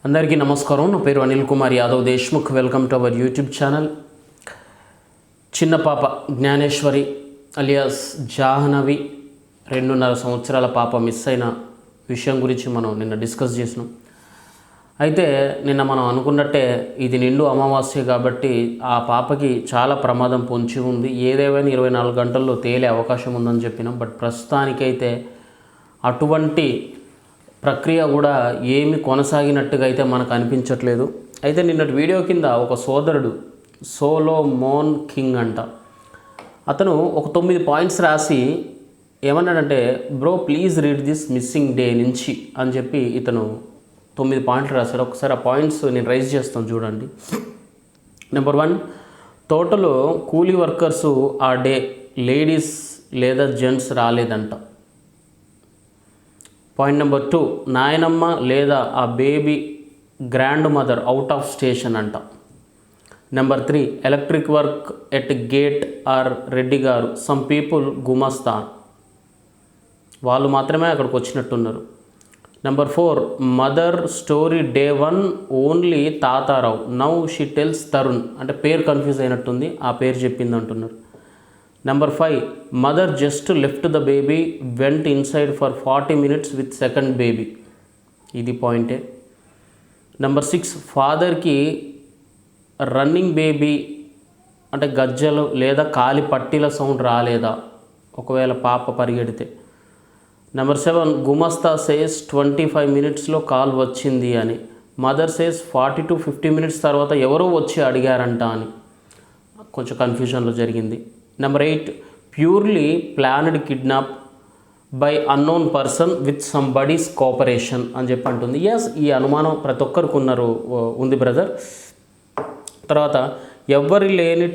అందరికీ నమస్కారం. నా పేరు Anil Kumar Yadav Deshmukh. Welcome to our YouTube channel. చిన్న పాప జ్ఞానేశ్వరి అలియాస్ జాహ్నవి 2.5 సంవత్సరాల పాప మిస్ అయిన విషయం గురించి మనం నిన్న డిస్కస్ చేసినాం. అయితే నిన్న మనం అనుకున్నట్టే ఇది నిండు అమావాస్య కాబట్టి ఆ పాపకి చాలా ప్రమాదం పొంచి ఉంది. ఏదేమైనా 24 గంటల్లో తేలే అవకాశం ఉందని చెప్పినాం. బట్ ప్రస్తుతానికైతే అటువంటి ప్రక్రియ కూడా ఏమి కొనసాగినట్టుగా అయితే మనకు అనిపించట్లేదు. అయితే నిన్నటి వీడియో కింద ఒక సోదరుడు సోలోమోన్ కింగ్ అంట, అతను ఒక 9 పాయింట్స్ రాసి ఏమన్నాడంటే, bro please read this missing day నుంచి అని చెప్పి ఇతను 9 పాయింట్లు రాశాడు. ఒకసారి ఆ పాయింట్స్ నేను రైజ్ చేస్తాను చూడండి. నెంబర్ 1, టోటల్ కూలీ వర్కర్సు ఆ డే లేడీస్ లేదా జెంట్స్ రాలేదంట. పాయింట్ నెంబర్ 2, నాయనమ్మ లేదా ఆ baby grand mother out of station అంట. Number 3, electric work at gate R Reddy గారు సమ్ పీపుల్ గుమస్తా, వాళ్ళు మాత్రమే అక్కడికి వచ్చినట్టున్నారు. Number 4, mother story day 1 only Tatarao now she tells Tarun, అంటే పేరు కన్ఫ్యూజ్ అయినట్టుంది, ఆ పేరు చెప్పింది అంటున్నారు. Number 5, mother just left the baby vent inside for 40 minutes with second baby, ఇది పాయింటే. నెంబర్ 6, ఫాదర్కి రన్నింగ్ బేబీ అంటే గజ్జలు లేదా కాలి పట్టీల సౌండ్ రాలేదా ఒకవేళ పాప పరిగెడితే. నెంబర్ 7, గుమస్తా సేస్ 25 minutesలో కాల్ వచ్చింది అని, మదర్ సేస్ 40 to 50 minutes తర్వాత ఎవరో వచ్చి అడిగారంట అని కొంచెం కన్ఫ్యూజన్లో జరిగింది. Number 8, purely planned kidnap by unknown person with somebody's cooperation అని చెప్పి అంటుంది. ఎస్, ఈ అనుమానం ప్రతి ఒక్కరికి ఉంది బ్రదర్. తర్వాత ఎవ్వరి లేని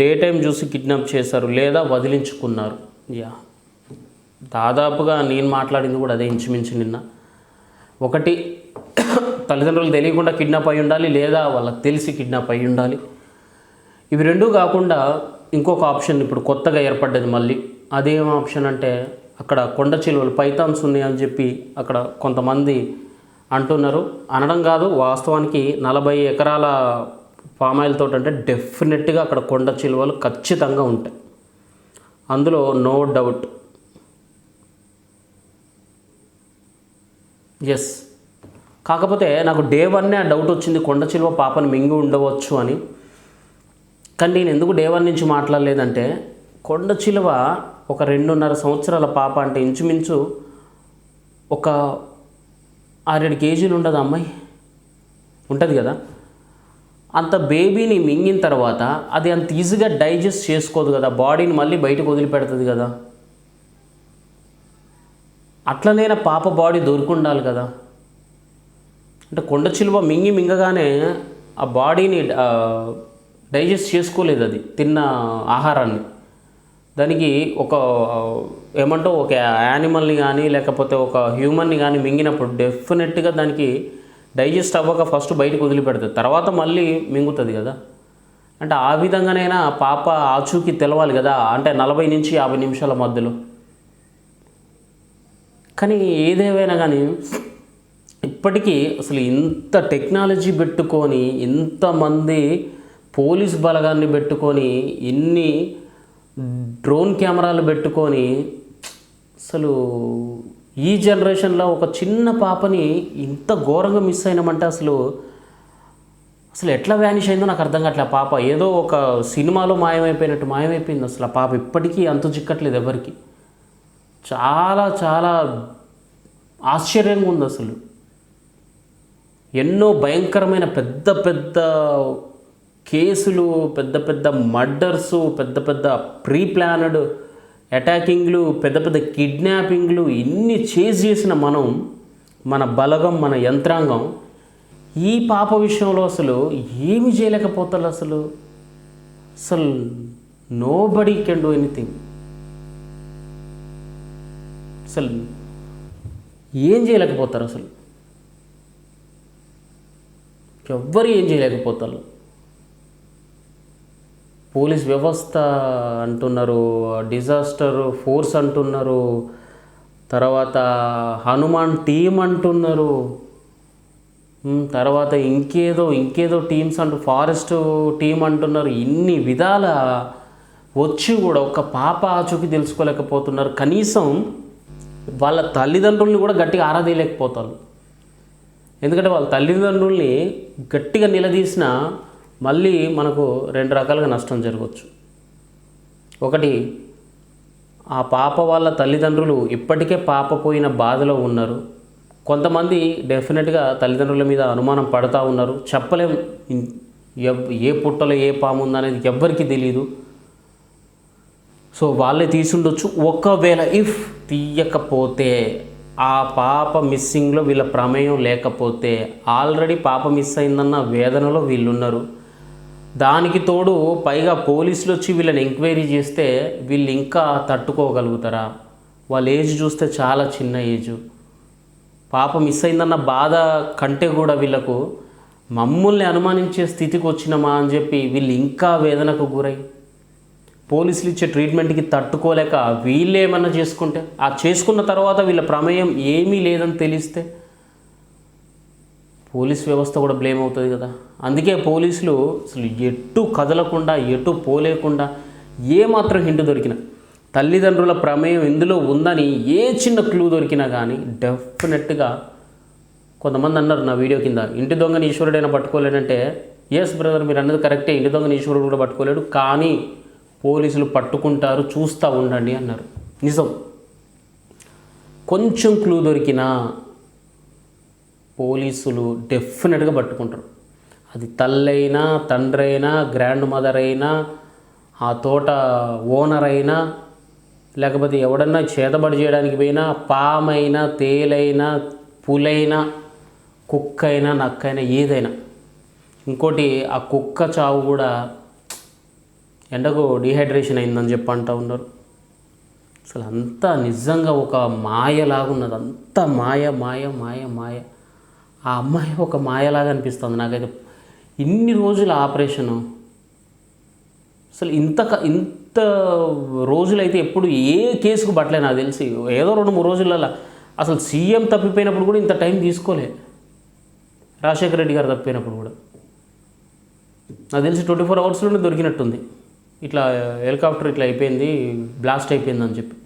డే టైం చూసి కిడ్నాప్ చేశారు లేదా వదిలించుకున్నారు. దాదాపుగా నేను మాట్లాడింది కూడా అదే ఇంచుమించు నిన్న. ఒకటి, తల్లిదండ్రులు తెలియకుండా కిడ్నాప్ అయి ఉండాలి, లేదా వాళ్ళకి తెలిసి కిడ్నాప్ అయి ఉండాలి. ఇవి రెండూ కాకుండా ఇంకొక ఆప్షన్ ఇప్పుడు కొత్తగా ఏర్పడ్డది మళ్ళీ. అదేం ఆప్షన్ అంటే, అక్కడ కొండ చిలువలు పైథాన్స్ ఉన్నాయని చెప్పి అక్కడ కొంతమంది అంటున్నారు. అనడం కాదు, వాస్తవానికి 40 ఎకరాల పామాయిల్ తోట అంటే డెఫినెట్గా అక్కడ కొండ చిలువలు ఖచ్చితంగా ఉంటాయి, అందులో నో డౌట్. ఎస్, కాకపోతే నాకు డే 1 ఆ డౌట్ వచ్చింది, కొండ చిలువ పాపని మింగి ఉండవచ్చు అని. కానీ నేను ఎందుకు డే 1 నుంచి మాట్లాడలేదంటే, కొండ చిలువ ఒక 2.5 సంవత్సరాల పాప అంటే ఇంచుమించు ఒక 6-7 కేజీలు ఉండదు అమ్మాయి, ఉంటుంది కదా. అంత బేబీని మింగిన తర్వాత అది అంత ఈజీగా డైజెస్ట్ చేసుకోదు కదా, బాడీని మళ్ళీ బయటకు వదిలిపెడుతుంది కదా. అట్లనైనా పాప బాడీ దొరుకుండాలి కదా. అంటే కొండ చిలువ మింగగానే ఆ బాడీని డైజెస్ట్ చేసుకోలేదు అది తిన్న ఆహారాన్ని. దానికి ఒక ఏమంటావు, ఒక యానిమల్ని కానీ లేకపోతే ఒక హ్యూమన్ని కానీ మింగినప్పుడు డెఫినెట్గా దానికి డైజెస్ట్ అవ్వక ఫస్ట్ బయటకు వదిలిపెడుతుంది, తర్వాత మళ్ళీ మింగుతుంది కదా. అంటే ఆ విధంగానైనా పాప ఆచూకీ తెలవాలి కదా, అంటే 40 నుంచి 50 నిమిషాల మధ్యలో. కానీ ఏదేమైనా కానీ ఇప్పటికీ అసలు ఇంత టెక్నాలజీ పెట్టుకొని, ఇంతమంది పోలీస్ బలగాన్ని పెట్టుకొని, ఇన్ని డ్రోన్ కెమెరాలు పెట్టుకొని, అసలు ఈ జనరేషన్లో ఒక చిన్న పాపని ఇంత ఘోరంగా మిస్ అయినామంటే అసలు ఎట్లా వ్యానిష్ అయిందో నాకు అర్థం కావట్లే. ఆ పాప ఏదో ఒక సినిమాలో మాయమైపోయినట్టు మాయమైపోయింది. అసలు ఆ పాప ఇప్పటికీ అంతు చిక్కట్లేదు ఎవరికి. చాలా చాలా ఆశ్చర్యంగా ఉంది అసలు. ఎన్నో భయంకరమైన పెద్ద పెద్ద కేసులు, పెద్ద పెద్ద మర్డర్సు, పెద్ద పెద్ద ప్రీ ప్లానడ్ అటాకింగ్లు, పెద్ద పెద్ద కిడ్నాపింగ్లు, ఇన్ని చేసిన మన బలగం, మన యంత్రాంగం ఈ పాప విషయంలో అసలు ఏమి చేయలేకపోతారు. అసలు nobody can do anything. అసలు ఏం చేయలేకపోతారు, అసలు ఎవ్వరు ఏం చేయలేకపోతారు. పోలీస్ వ్యవస్థ అంటున్నారు, డిజాస్టర్ ఫోర్స్ అంటున్నారు, తర్వాత హనుమాన్ టీం అంటున్నారు. తర్వాత ఇంకేదో టీమ్స్ అంటూ ఫారెస్ట్ టీం అంటున్నారు. ఇన్ని విధాల వచ్చి కూడా ఒక పాప ఆచూకీ తెలుసుకోలేకపోతున్నారు. కనీసం వాళ్ళ తల్లిదండ్రుల్ని కూడా గట్టిగా ఆరాధీయలేకపోతారు. ఎందుకంటే వాళ్ళ తల్లిదండ్రుల్ని గట్టిగా నిలదీసిన మళ్ళీ మనకు 2 రకాలుగా నష్టం జరగవచ్చు. ఒకటి, ఆ పాప వాళ్ళ తల్లిదండ్రులు ఇప్పటికే పాప పోయిన బాధలో ఉన్నారు. కొంతమంది డెఫినెట్గా తల్లిదండ్రుల మీద అనుమానం పడుతూ ఉన్నారు. చెప్పలేం ఏ పుట్టలో ఏ పాము ఉందనేది ఎవ్వరికీ తెలియదు. సో వాళ్ళే తీసుండొచ్చు. ఒకవేళ ఇఫ్ తీయకపోతే, ఆ పాప మిస్సింగ్లో వీళ్ళ ప్రమేయం లేకపోతే, ఆల్రెడీ పాప మిస్ అయిందన్న వేదనలో వీళ్ళున్నారు. దానికి తోడు పైగా పోలీసులు వచ్చి వీళ్ళని ఎంక్వైరీ చేస్తే వీళ్ళు ఇంకా తట్టుకోగలుగుతారా? వాళ్ళ ఏజ్ చూస్తే చాలా చిన్న ఏజు. పాప మిస్ అయిందన్న బాధ కంటే కూడా వీళ్ళకు మమ్మల్ని అనుమానించే స్థితికి వచ్చినామా అని చెప్పి వీళ్ళు ఇంకా వేదనకు గురై పోలీసులు ఇచ్చే ట్రీట్మెంట్కి తట్టుకోలేక వీళ్ళు ఏమన్నా చేసుకుంటే, ఆ చేసుకున్న తర్వాత వీళ్ళ ప్రమేయం ఏమీ లేదని తెలిస్తే పోలీస్ వ్యవస్థ కూడా బ్లేమ్ అవుతుంది కదా. అందుకే పోలీసులు అసలు ఎటు కదలకుండా, ఎటు పోలేకుండా, ఏమాత్రం హింట్ దొరికినా, తల్లిదండ్రుల ప్రమేయం ఇందులో ఉందని ఏ చిన్న క్లూ దొరికినా కానీ డెఫినెట్గా, కొంతమంది అన్నారు నా వీడియో కింద, ఇంటి దొంగని ఈశ్వరుడైనా పట్టుకోలేడంటే, ఎస్ బ్రదర్ మీరు అన్నది కరెక్టే, ఇంటి దొంగని ఈశ్వరుడు కూడా పట్టుకోలేడు, కానీ పోలీసులు పట్టుకుంటారు, చూస్తూ ఉండండి అన్నారు. నిజం. కొంచెం క్లూ దొరికినా పోలీసులు డెఫినెట్గా పట్టుకుంటారు. అది తల్లైనా, తండ్రి అయినా, గ్రాండ్ మదర్ అయినా, ఆ తోట ఓనర్ అయినా, లేకపోతే ఎవడన్నా చేతబడి చేయడానికి పోయినా, పామైనా, తేలైనా, పులైనా, కుక్క అయినా, నక్కైనా, ఏదైనా. ఇంకోటి, ఆ కుక్క చావు కూడా ఎండకు డీహైడ్రేషన్ అయిందని చెప్పి అంటూ ఉన్నారు. అసలు అంతా నిజంగా ఒక మాయలాగున్నది. అంత మాయ మాయ మాయ మాయ. ఆ అమ్మాయి ఒక మాయలాగా అనిపిస్తుంది నాకైతే. ఇన్ని రోజుల ఆపరేషను, అసలు ఇంత రోజులైతే ఎప్పుడు ఏ కేసుకు పట్టలే నాకు తెలిసి. ఏదో 2-3 రోజులలో అసలు సీఎం తప్పిపోయినప్పుడు కూడా ఇంత టైం తీసుకోలే. రాజశేఖర రెడ్డి గారు తప్పిపోయినప్పుడు కూడా నాకు తెలిసి 24 అవర్స్లోనే దొరికినట్టుంది. ఇట్లా హెలికాప్టర్ ఇట్లా అయిపోయింది, బ్లాస్ట్ అయిపోయింది అని చెప్పి.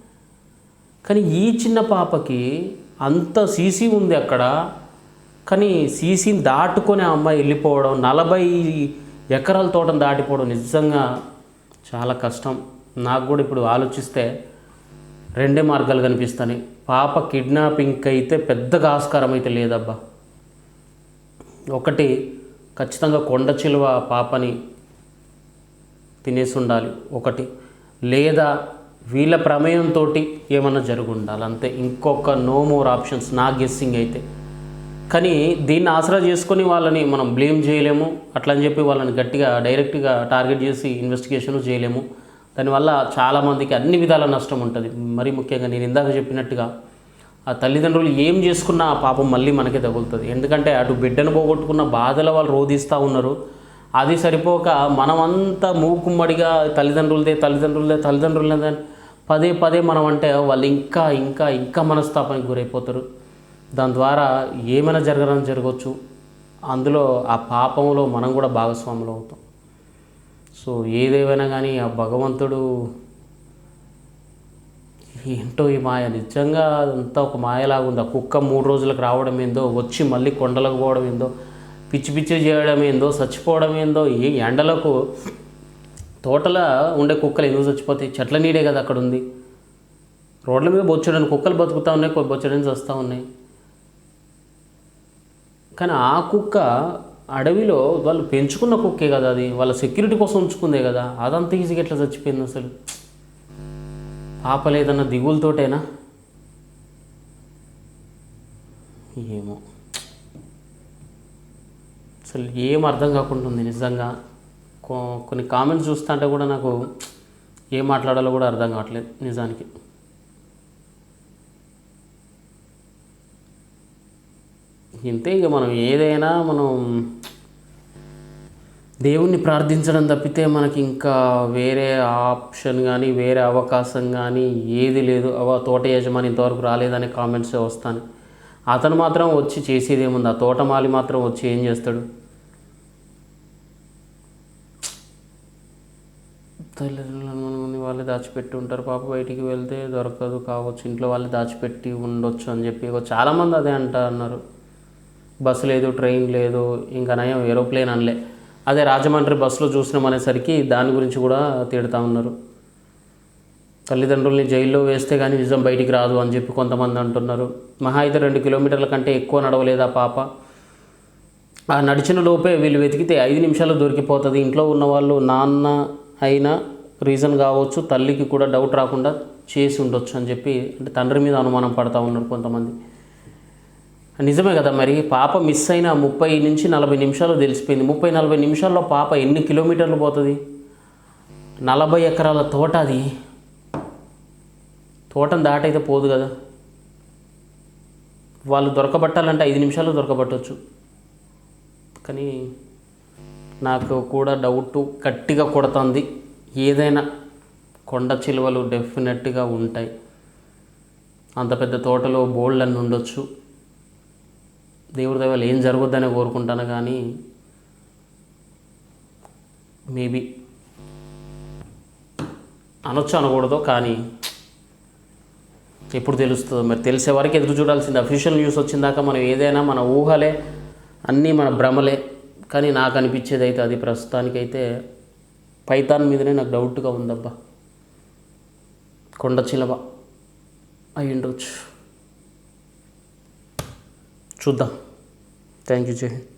కానీ ఈ చిన్న పాపకి అంత సీసీ ఉంది అక్కడ, కానీ సీసీని దాటుకొని ఆ అమ్మాయి వెళ్ళిపోవడం, 40 ఎకరాల తోటను దాటిపోవడం నిజంగా చాలా కష్టం. నాకు కూడా ఇప్పుడు ఆలోచిస్తే 2 మార్గాలు కనిపిస్తాయి. పాప కిడ్నాపింగ్కి అయితే పెద్దగా ఆస్కారం అయితే లేదబ్బా. ఒకటి, ఖచ్చితంగా కొండ చిలువ పాపని తినేసి ఉండాలి ఒకటి, లేదా వీళ్ళ ప్రమేయంతో ఏమన్నా జరుగు ఉండాలి అంతే. ఇంకొక నో మోర్ ఆప్షన్స్ నా గెస్సింగ్ అయితే. కానీ దీన్ని ఆసరా చేసుకొని వాళ్ళని మనం బ్లేమ్ చేయలేము, అట్లా అని చెప్పి వాళ్ళని గట్టిగా డైరెక్ట్గా టార్గెట్ చేసి ఇన్వెస్టిగేషన్ చేయలేము. దానివల్ల చాలామందికి అన్ని విధాల నష్టం ఉంటుంది. మరీ ముఖ్యంగా నేను ఇందాక చెప్పినట్టుగా ఆ తల్లిదండ్రులు ఏం చేసుకున్నా ఆ పాపం మళ్ళీ మనకే తగులుతుంది. ఎందుకంటే అటు బిడ్డను పోగొట్టుకున్న బాధలు వాళ్ళు రోధిస్తూ ఉన్నారు. అది సరిపోక మనమంతా మూకుమ్మడిగా తల్లిదండ్రులదే పదే మనం అంటే వాళ్ళు ఇంకా మనస్తాపానికి గురైపోతారు. దాని ద్వారా ఏమైనా జరగవచ్చు. అందులో ఆ పాపంలో మనం కూడా భాగస్వాములు అవుతాం. సో ఏదేమైనా కానీ ఆ భగవంతుడు ఏంటో ఈ మాయ నిజంగా అంతా ఒక మాయలాగా ఉంది. ఆ కుక్క 3 రోజులకు రావడం ఏందో, వచ్చి మళ్ళీ కొండలకు పోవడం ఏందో, పిచ్చి చేయడం ఏందో, చచ్చిపోవడం ఏందో. ఈ ఎండలకు తోటలో ఉండే కుక్కలు ఎందుకు చచ్చిపోతాయి? చెట్ల నీడే కదా అక్కడ ఉంది. రోడ్ల మీద బొచ్చడని కుక్కలు బతుకుతూ ఉన్నాయి, బొచ్చడని చస్తూ ఉన్నాయి. కానీ ఆ కుక్క అడవిలో వాళ్ళు పెంచుకున్న కుక్కే కదా, అది వాళ్ళ సెక్యూరిటీ కోసం ఉంచుకుందే కదా. అదంతా ఈజీగా ఎట్లా చచ్చిపోయింది అసలు? పాప లేదన్న దిగులతోటేనా ఏమో, అసలు ఏం అర్థం కాకుండా ఉంది నిజంగా. కొన్ని కామెంట్స్ చూస్తుంటే కూడా నాకు ఏం మాట్లాడాలో కూడా అర్థం కావట్లేదు నిజానికి. ఇంతే. ఇక మనం ఏదైనా మనం దేవుణ్ణి ప్రార్థించడం తప్పితే మనకి ఇంకా వేరే ఆప్షన్ కానీ వేరే అవకాశం కానీ ఏది లేదు. తోట యజమాని ఇంతవరకు రాలేదనే కామెంట్సే వస్తాను. అతను మాత్రం వచ్చి చేసేది ఏముంది, ఆ తోటమాలి మాత్రం వచ్చి ఏం చేస్తాడు? తల్లిదండ్రులు వాళ్ళే దాచిపెట్టి ఉంటారు, పాప బయటికి వెళ్తే దొరకదు కావచ్చు, ఇంట్లో వాళ్ళే దాచిపెట్టి ఉండొచ్చు అని చెప్పి చాలామంది అదే అన్నారు. బస్సు లేదు, ట్రైన్ లేదు, ఇంకా నయం ఏరోప్లేన్ అనలే. అదే రాజమండ్రి బస్సులో చూసినాం అనేసరికి దాని గురించి కూడా తిడుతూ ఉన్నారు. తల్లిదండ్రుల్ని జైల్లో వేస్తే కానీ నిజం బయటికి రాదు అని చెప్పి కొంతమంది అంటున్నారు. మహా అయితే 2 కిలోమీటర్ల కంటే ఎక్కువ నడవలేదు ఆ పాప. ఆ నడిచిన లోపే వీళ్ళు వెతికితే 5 నిమిషాలు దొరికిపోతుంది. ఇంట్లో ఉన్న వాళ్ళు నాన్న అయినా రీజన్ కావచ్చు, తల్లికి కూడా డౌట్ రాకుండా చేసి ఉండొచ్చు అని చెప్పి, అంటే తండ్రి మీద అనుమానం పడతా ఉన్నారు కొంతమంది. నిజమే కదా మరి. పాప మిస్ అయిన 30 నుంచి 40 నిమిషాలు తెలిసిపోయింది. 30-40 నిమిషాల్లో పాప ఎన్ని కిలోమీటర్లు పోతుంది? 40 ఎకరాల తోట, అది తోటను దాటైతే పోదు కదా. వాళ్ళు దొరకబట్టాలంటే 5 నిమిషాలు దొరకబట్టవచ్చు. కానీ నాకు కూడా డౌట్ గట్టిగా కొడుతుంది. ఏదైనా కొండ చిలువలు డెఫినెట్గా ఉంటాయి. అంత పెద్ద తోటలో బోల్డ్ అని ఉండొచ్చు. దేవుడి దయవల్ల ఏం జరగొద్దనే కోరుకుంటాను, కానీ మేబీ అనొచ్చు అనకూడదు, కానీ ఎప్పుడు తెలుస్తుందో మరి. తెలిసే వరకు ఎదురు చూడాల్సింది. అఫీషియల్ న్యూస్ వచ్చిందాక మనం ఏదైనా మన ఊహలే, అన్నీ మన భ్రమలే. కానీ నాకు అనిపించేది అయితే అది ప్రస్తుతానికైతే పైథాన్ మీదనే నాకు డౌట్గా ఉందబ్బా. కొండ చిలవ అయి ఉండొచ్చు, చూద్దాం. థ్యాంక్ యూ, జై హింద్.